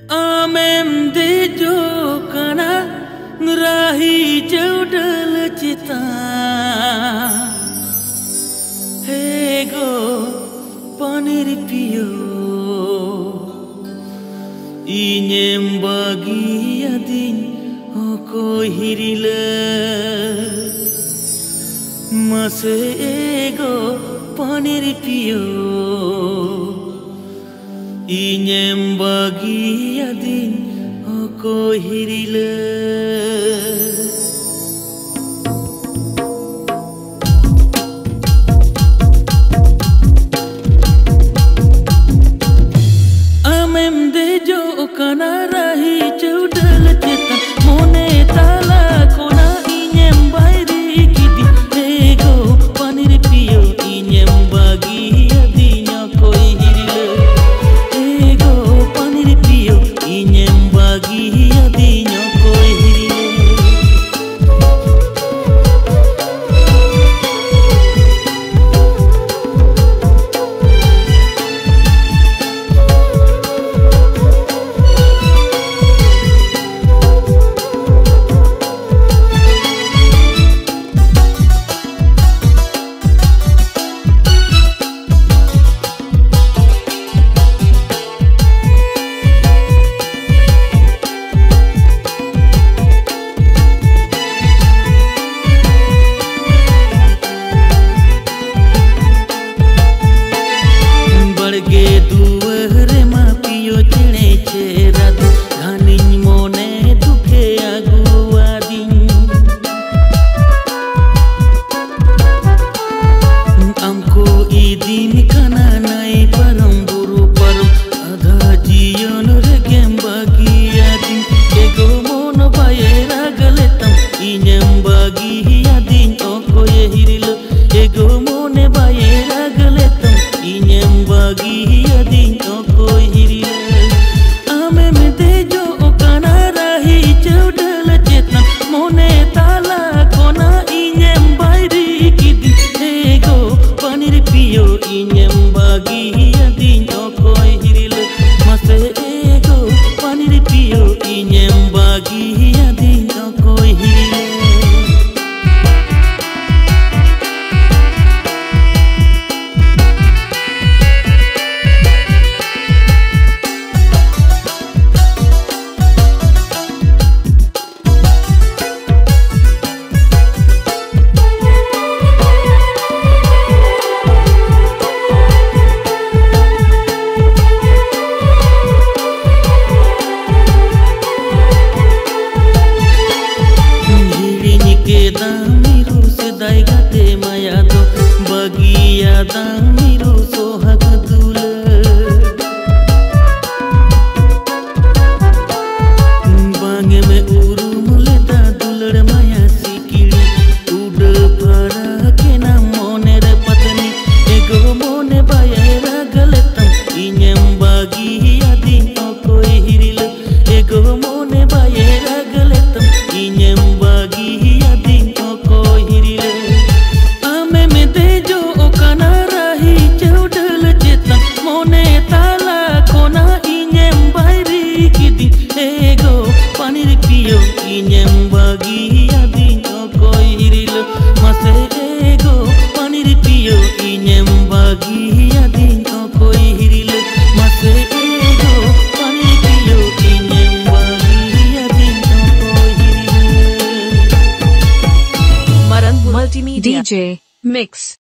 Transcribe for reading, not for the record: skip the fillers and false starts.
Amem dejo kana ngerahi jaudal cita Hego panir pio Inyem bagi adin oko hirila Mase ego panir pio Inyem bagi adin oko hirila Amem dejo kana rahi caudal cita mone tala kona inyem bairi kidi ego panir pio inyem bagi adin oko hirila Inyem bagi adinyo ko Barge duware ma piyo chene cherat ghaniñ mone duke aguadin amko idin kana nai paramburu param adha jiyon regem bagi adin ego mon bayera galetam inyem bagi adin oko hirilo ego mone bayera galetam inyem bagi adin oko hirila amem dejo kana rahi caudal cita mone tala kona inyem bairi kidi ego panir pio inyem bagi adin oko hirila mase ego panir pio inyem bagi adin oko hirila Damiru sedai gate maya do bagia damiru sohag dula bange me urum leda dulad maya sikili uda para kena moner patni ego mone bayera galetam inyem bagi adin oko hirila ego mone bayera galetam inyem bagi panir pio inyem bagi adin oko hirila mase ego panir pio inyem bagi adin oko hirila mase ego panir pio inyem bagi adin oko hirila Maran Multimedia DJ Mix